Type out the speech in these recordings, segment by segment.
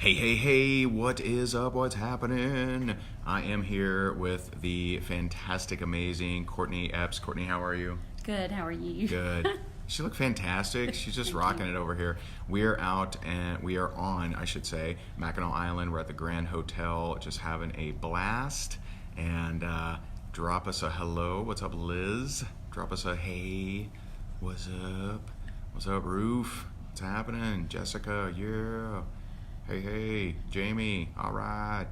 Hey, hey, hey, what is up? What's happening? I am here with the fantastic, amazing Courtney Epps. Courtney, how are you? Good, how are you? Good. She looked fantastic. She's just rocking it over here. We are out and we are on, I should say, Mackinac Island. We're at the Grand Hotel, just having a blast. And drop us a hello. What's up, Liz? Drop us a hey. What's up? What's up, Roof? What's happening? Jessica, yeah. Hey, hey, Jamie, all right.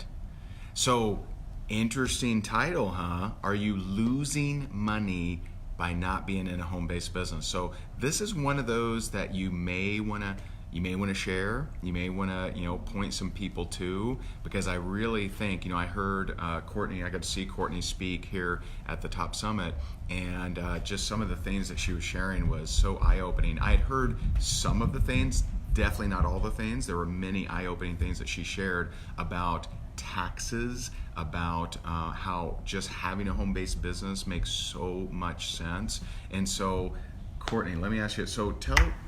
So, interesting title, huh? Are you losing money by not being in a home-based business? So, this is one of those that you may want to share. You may want to, point some people to, because I really think, I heard Courtney. I got to see Courtney speak here at the Top Summit, and just some of the things that she was sharing was so eye-opening. I had heard some of the things. Definitely not all the things. There were many eye-opening things that she shared about taxes, about how just having a home-based business makes so much sense. And so, Courtney, let me ask you. So,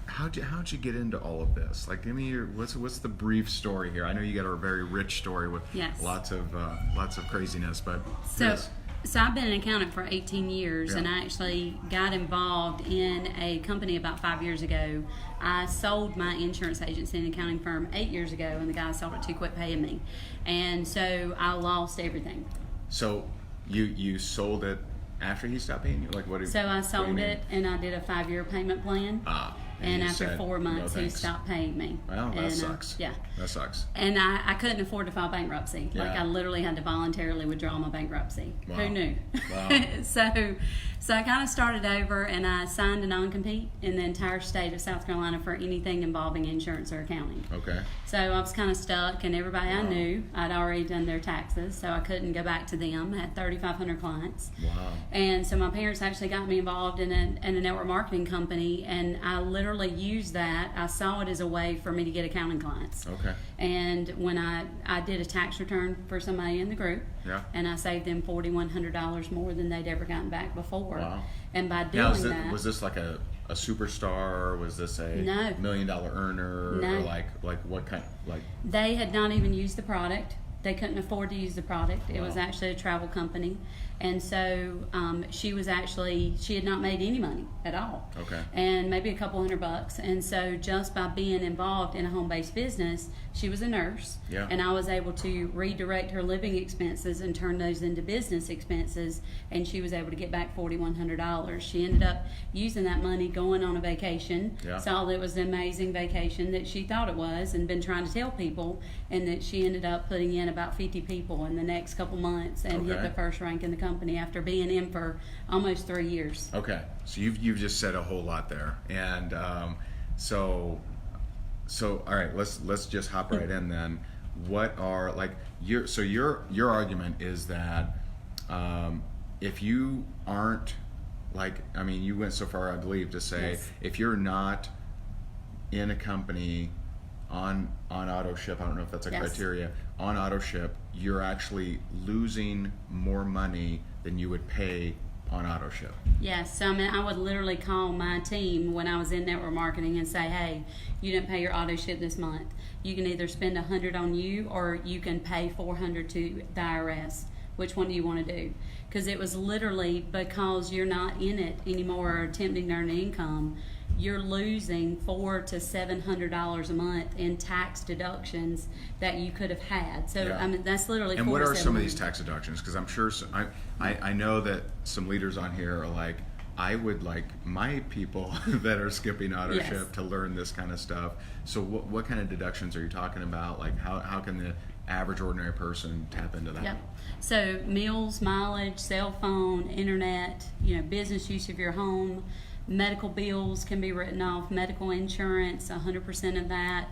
how'd you get into all of this? Like, give me what's the brief story here? I know you got a very rich story with lots of craziness, but So I've been an accountant for 18 years, and I actually got involved in a company about 5 years ago. I sold my insurance agency and accounting firm 8 years ago, and the guy I sold it to quit paying me. And so I lost everything. So you sold it after he stopped paying you? Like what? So I sold it, and I did a 5-year payment plan. And after 4 months, he stopped paying me. Well, that sucks. Yeah. That sucks. And I couldn't afford to file bankruptcy. Yeah. Like, I literally had to voluntarily withdraw my bankruptcy. Wow. Who knew? Wow. So I kind of started over, and I signed a non-compete in the entire state of South Carolina for anything involving insurance or accounting. Okay. So I was kind of stuck, and everybody I knew, I'd already done their taxes, so I couldn't go back to them. I had 3,500 clients. Wow. And so my parents actually got me involved in a network marketing company, and I literally used that. I saw it as a way for me to get accounting clients. Okay. And when I did a tax return for somebody in the group, and I saved them $4,100 more than they'd ever gotten back before. Wow. And by doing that, was this like a superstar? Was this a $1 million earner? No. Or like what kind? Like they had not even used the product. They couldn't afford to use the product. It was actually a travel company. And so she had not made any money at all. Okay. And maybe a couple $100. And so just by being involved in a home-based business, she was a nurse. Yeah. And I was able to redirect her living expenses and turn those into business expenses. And she was able to get back $4,100. She ended up using that money going on a vacation. Yeah. Saw that it was an amazing vacation that she thought it was and been trying to tell people. And that she ended up putting in about 50 people in the next couple months and hit the first rank in the company after being in for almost 3 years. Okay, so you've just said a whole lot there, and so all right, let's just hop right in then. What are your argument is that if you aren't you went so far, I believe, to say if you're not in a company on autoship, I don't know if that's a criteria, on autoship, you're actually losing more money than you would pay on autoship. Yes, so I would literally call my team when I was in network marketing and say, hey, you didn't pay your autoship this month. You can either spend $100 on you, or you can pay $400 to the IRS. Which one do you want to do? Because it was literally because you're not in it anymore or attempting to earn income, you're losing $400 to $700 a month in tax deductions that you could have had. So that's literally. And what are some of these tax deductions? Because I'm sure I know that some leaders on here are like, I would like my people that are skipping autoship to learn this kind of stuff. So what kind of deductions are you talking about? Like how can the average ordinary person tap into that? Yep. So meals, mileage, cell phone, internet, business use of your home. Medical bills can be written off, medical insurance, 100% of that.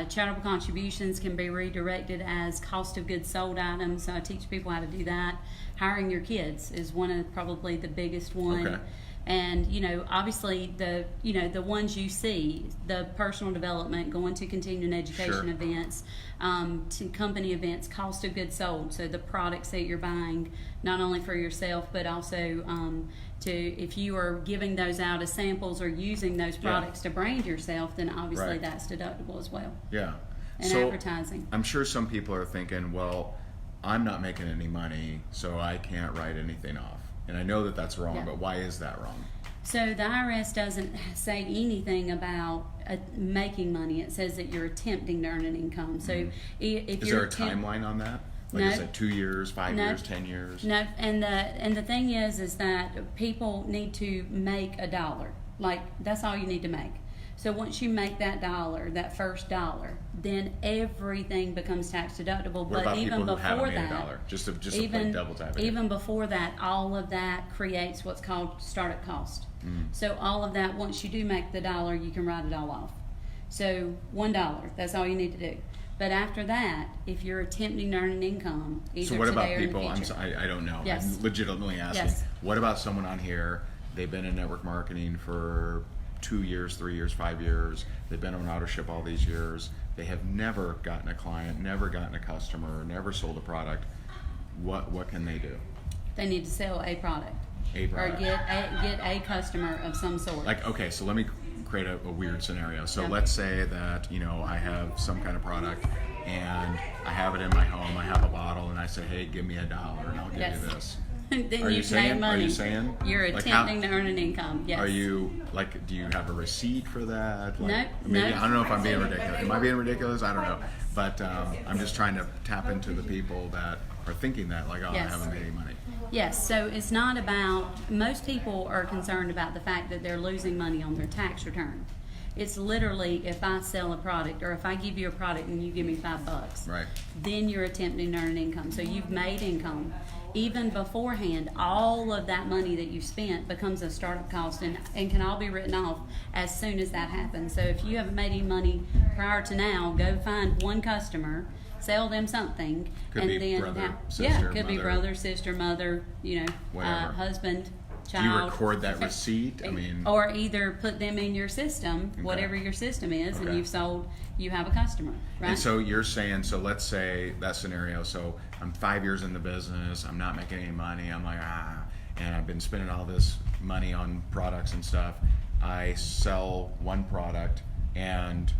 Charitable contributions can be redirected as cost of goods sold items, so I teach people how to do that. Hiring your kids is one of probably the biggest one. Okay. And obviously the ones you see, the personal development, going to continuing education events, to company events, cost of goods sold, so the products that you're buying, not only for yourself but also if you are giving those out as samples or using those products to brand yourself, then obviously that's deductible as well. Yeah. and advertising. I'm sure some people are thinking, well, I'm not making any money, so I can't write anything off. And I know that that's wrong, Yeah. but why is that wrong? So the IRS doesn't say anything about making money. It says that you're attempting to earn an income. So if Is you're there a timeline on that? Like, No. is it 2 years, 5 No. years, 10 years? No, and the thing is that people need to make $1. Like, that's all you need to make. So once you make that $1, that first $1, then everything becomes tax deductible. What But about even people who haven't before made that, $1? Just to play devil's advocate. even before that, all of that creates what's called startup cost. So all of that, once you do make the $1, you can write it all off. So $1, that's all you need to do. But after that, if you're attempting to earn an income, either So what about today or in the people? I'm future. sorry, I don't know. Yes. I'm legitimately asking. Yes. What about someone on here? They've been in network marketing for 2 years, 3 years, 5 years. They've been on autoship all these years. They have never gotten a client, never gotten a customer, never sold a product. What can they do? They need to sell a product. A product. Or get a customer of some sort. Like, okay, so let me create a weird scenario. So Yeah. let's say that, I have some kind of product and I have it in my home. I have a bottle and I say, hey, give me $1 and I'll give Yes. you this. Then Are you you've saying? made money. Are you saying? You're Like, attempting to earn an income. Yes. Are you, like, do you have a receipt for that? Like, Nope, maybe, nope. I don't know if I'm being ridiculous. Am I being ridiculous? I don't know. But I'm just trying to tap into the people that are thinking that, like, oh, Yes. I haven't made any money. Yes, so it's not about, most people are concerned about the fact that they're losing money on their tax return. It's literally, if I sell a product or if I give you a product and you give me $5, Right. then you're attempting to earn income. So you've made income. Even beforehand, all of that money that you spent becomes a startup cost and can all be written off as soon as that happens. So if you haven't made any money prior to now, go find one customer, sell them something, Could and be then brother, sister, yeah, could be mother. brother, sister, mother, Whatever. husband, Do you child. record that receipt? I mean, Or either put them in your system, Okay. whatever your system is, Okay. and you've sold, you have a customer, right? and so you're saying, so let's say that scenario, so I'm 5 years in the business, I'm not making any money, I'm like, and I've been spending all this money on products and stuff. I sell one product and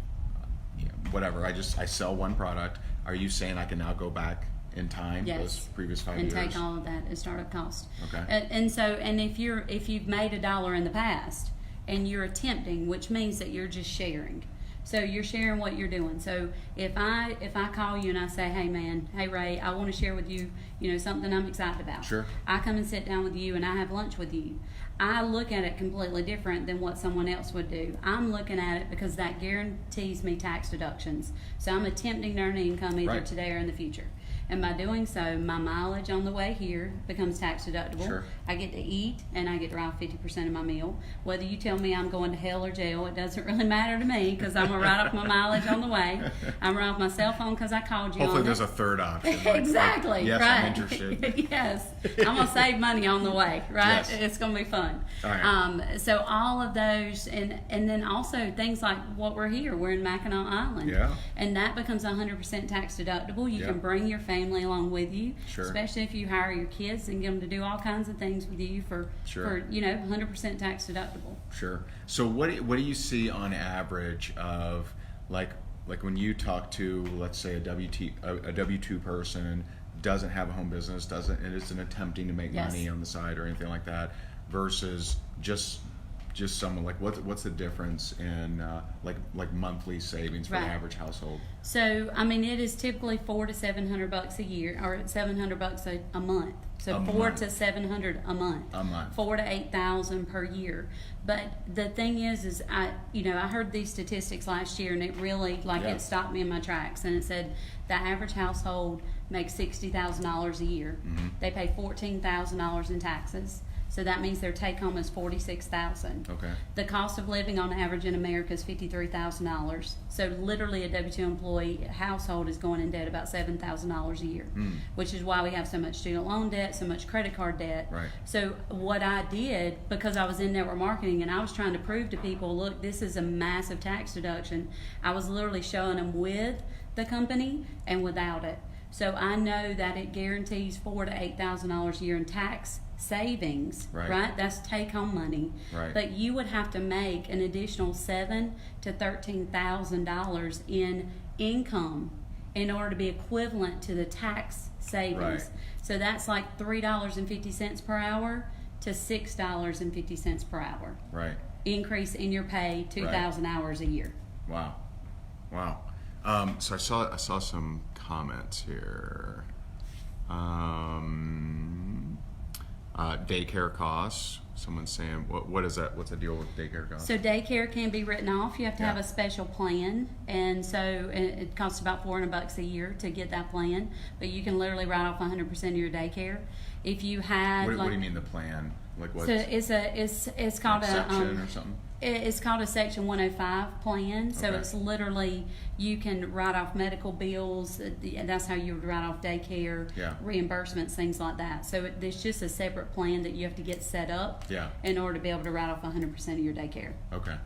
whatever, I sell one product. Are you saying I can now go back in time, Yes. those previous 5 and years? take all of that as startup cost. Okay. And if you've made $1 in the past and you're attempting, which means that you're just sharing. So you're sharing what you're doing. So if I call you and I say, hey Ray, I want to share with you, something I'm excited about. Sure. I come and sit down with you and I have lunch with you. I look at it completely different than what someone else would do. I'm looking at it because that guarantees me tax deductions. So I'm attempting to earn income either Right. today or in the future. And by doing so, my mileage on the way here becomes tax deductible. Sure. I get to eat and I get to write 50% of my meal. Whether you tell me I'm going to hell or jail, it doesn't really matter to me because I'm going to write off my mileage on the way. I'm going to write off my cell phone because I called you Hopefully on there's it. a third option. Like, Exactly. yes, right. I'm interested. Yes. I'm going to save money on the way, right? Yes. It's going to be fun. All right. So all of those, and then also things like what we're here. We're in Mackinac Island. Yeah. And that becomes 100% tax deductible. You Yeah. can bring your family along with you. Sure. Especially if you hire your kids and get them to do all kinds of things with you for Sure. 100% tax deductible. Sure. So what do you see on average of like when you talk to, let's say, a W-2 person, doesn't have a home business, isn't attempting to make Yes. money on the side or anything like that, versus just someone, like what's the difference in like monthly savings for Right. the average household? So it is typically $400 to $700 a year, or $700 a month. So A $400 month. to $700 a month. A month. 4,000 to 8,000 per year. But the thing is I heard these statistics last year, and it really Yeah. it stopped me in my tracks. And it said the average household makes $60,000 a year. Mm-hmm. They pay $14,000 in taxes. So that means their take home is $46,000. Okay. The cost of living on average in America is $53,000. So literally a W-2 employee household is going in debt about $7,000 a year, which is why we have so much student loan debt, so much credit card debt. Right. So what I did, because I was in network marketing and I was trying to prove to people, look, this is a massive tax deduction, I was literally showing them with the company and without it. So I know that it guarantees $4,000 to $8,000 a year in tax savings, Right. That's take-home money. Right. But you would have to make an additional $7,000 to $13,000 in income in order to be equivalent to the tax savings. Right. So that's like $3.50 per hour to $6.50 per hour. Right. Increase in your pay, 2,000 hours a year. Wow. So I saw some comments here. Daycare costs. Someone's saying, what is that? What's the deal with daycare costs? So daycare can be written off. You have to have Yeah. a special plan, and so it costs about $400 a year to get that plan. But you can literally write off 100% of your daycare. If you had, What do you mean the plan? Like what? So it's called section or something? It's called a Section 105 plan. So Okay. it's literally, you can write off medical bills. And that's how you would write off daycare, Yeah. reimbursements, things like that. So there's just a separate plan that you have to get set up Yeah. in order to be able to write off 100% of your daycare. Okay.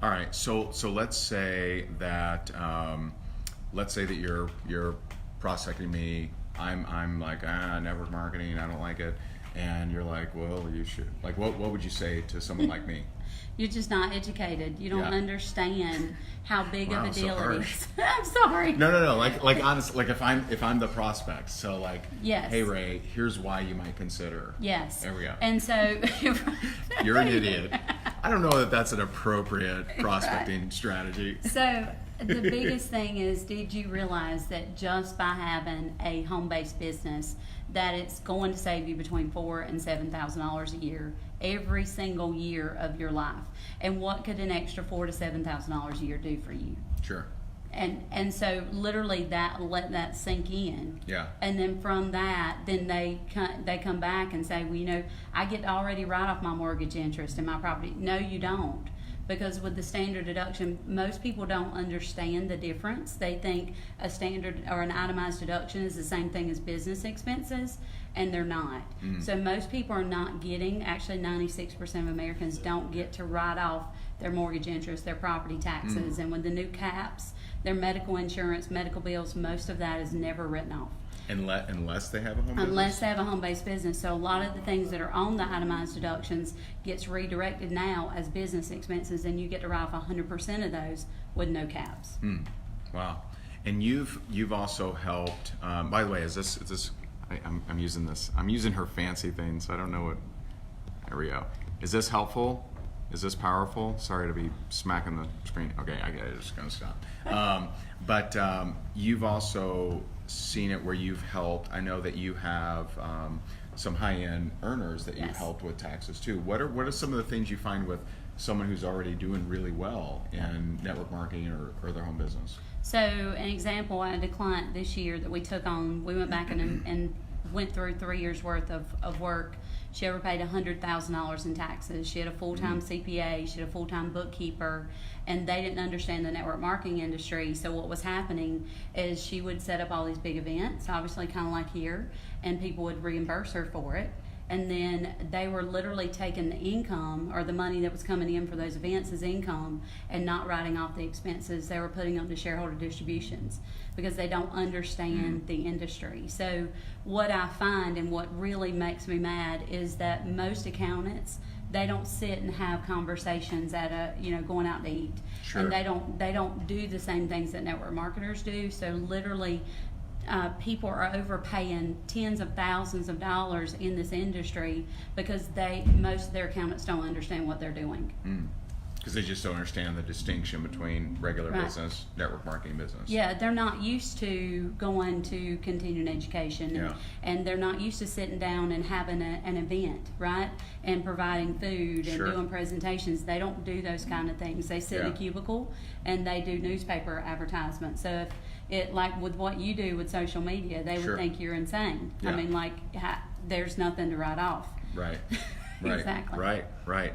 All right. So let's say that you're prospecting me. I'm like network marketing. I don't like it. And you're like, well, you should. Like, what would you say to someone like me? You're just not educated. You don't Yeah. understand how big Wow, of a so deal it harsh. is. I'm sorry. No. Like honestly, like if I'm the prospect, so like, Yes. hey Ray, here's why you might consider. Yes. There we go. And so You're an idiot. I don't know that that's an appropriate prospecting strategy. So the biggest thing is, did you realize that just by having a home-based business, that it's going to save you between $4,000 and $7,000 a year every single year of your life? And what could an extra $4,000 to $7,000 a year do for you? Sure. And so literally let that sink in. Yeah. And then from that, then they come back and say, well, I get to already write off my mortgage interest in my property. No, you don't. Because with the standard deduction, most people don't understand the difference. They think a standard or an itemized deduction is the same thing as business expenses, and they're not. So most people are not getting, actually 96% of Americans don't get to write off their mortgage interest, their property taxes, and with the new caps, their medical insurance, medical bills, most of that is never written off. Unless they have a home business? Unless they have a home-based business. So a lot of the things that are on the itemized deductions gets redirected now as business expenses, and you get to write off 100% of those with no caps. Wow. And you've also helped. By the way, is this? I'm using this. I'm using her fancy thing, so I don't know what. There we go. Is this helpful? Is this powerful? Sorry to be smacking the screen. Okay, I'm just gonna stop. But you've also seen it where you've helped. I know that you have some high-end earners that you've Yes. helped with taxes too. What are some of the things you find with someone who's already doing really well in network marketing or their home business? So an example, I had a client this year that we took on. We went back and went through 3 years worth of work. She overpaid $100,000 in taxes. She had a full-time CPA. She had a full-time bookkeeper, and they didn't understand the network marketing industry. So what was happening is she would set up all these big events, obviously kind of like here, and people would reimburse her for it. And then they were literally taking the income or the money that was coming in for those events as income and not writing off the expenses. They were putting them to shareholder distributions because they don't understand the industry. So what I find and what really makes me mad is that most accountants, they don't sit and have conversations at going out to eat. Sure. And they don't do the same things that network marketers do. So literally people are overpaying tens of thousands of dollars in this industry because most of their accountants don't understand what they're doing. Because they just don't understand the distinction between regular Right. business, network marketing business. Yeah, they're not used to going to continuing education, Yeah. and they're not used to sitting down and having an event, right? And providing food and Sure. doing presentations. They don't do those kind of things. They sit in Yeah. a cubicle and they do newspaper advertisements. So if it, like with what you do with social media, they Sure. would think you're insane. Yeah. I mean, there's nothing to write off. Right. Right. Exactly. Right.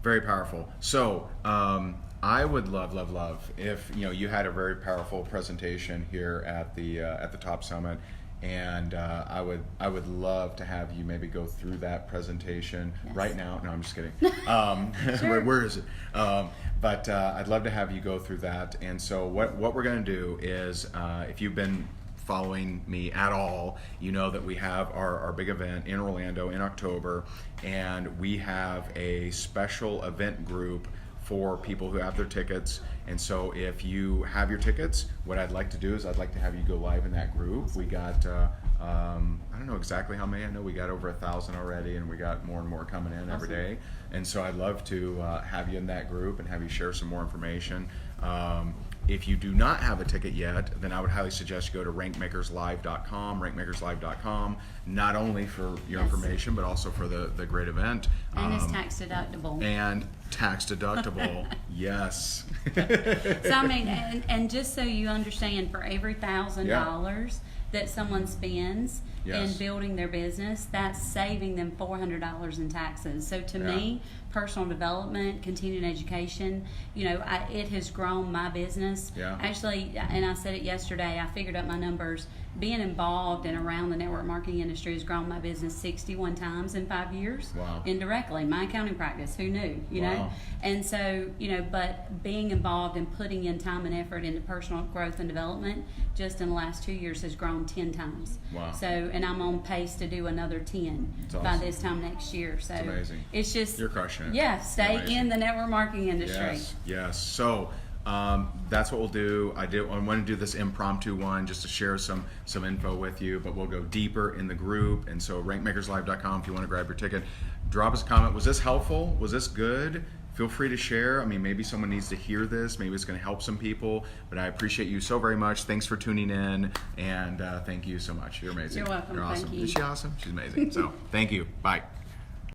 Very powerful. So I would love if you had a very powerful presentation here at the Top Summit, and I would love to have you maybe go through that presentation Yes. right now. No, I'm just kidding. Sure. where is it? But I'd love to have you go through that. And so what we're going to do is, if you've been following me at all, you know that we have our big event in Orlando in October, and we have a special event group for people who have their tickets. And so if you have your tickets, what I'd like to do is I'd like to have you go live in that group. We got, I don't know exactly how many. I know we got over 1,000 already, and we got more and more coming in every day. And so I'd love to have you in that group and have you share some more information. If you do not have a ticket yet, then I would highly suggest you go to rankmakerslive.com, rankmakerslive.com, not only for your information, but also for the great event. And it's tax deductible. And tax deductible, yes. So I mean, and just so you understand, for every $1,000 that someone spends in building their business, that's saving them $400 in taxes. So to me, personal development, continuing education, you know, it has grown my business. Actually, and I said it yesterday, I figured out my numbers. Being involved and around the network marketing industry has grown my business 61 times in 5 years. Indirectly, my accounting practice, who knew, you know? And so, you know, but being involved and putting in time and effort into personal growth and development just in the last 2 years has grown 10 times. So, and I'm on pace to do another 10 by this time next year. So it's amazing. It's just, you're crushing it. Yeah, stay in the network marketing industry. Yes. So that's what we'll do. I want to do this impromptu one just to share some info with you, but we'll go deeper in the group. And so rankmakerslive.com if you want to grab your ticket. Drop us a comment. Was this helpful? Was this good? Feel free to share. I mean, maybe someone needs to hear this. Maybe it's going to help some people. But I appreciate you so very much. Thanks for tuning in. And thank you so much. You're amazing. You're welcome. You're awesome. Thank you. Is she awesome? She's amazing. So thank you. Bye.